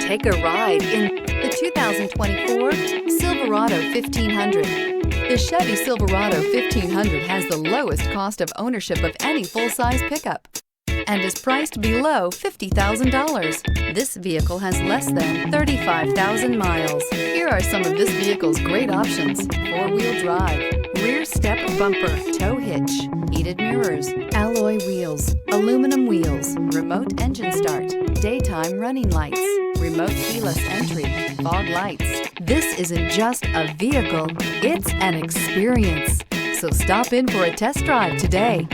Take a ride in the 2024 Silverado 1500. The Chevy Silverado 1500 has the lowest cost of ownership of any full-size pickup and is priced below $50,000. This vehicle has less than 35,000 miles. Here are some of this vehicle's great options: four-wheel drive, rear step bumper, tow hitch, heated mirrors, alloy wheels, aluminum wheels, remote engine start, daytime running lights, remote keyless entry, fog lights. This isn't just a vehicle, it's an experience. So stop in for a test drive today.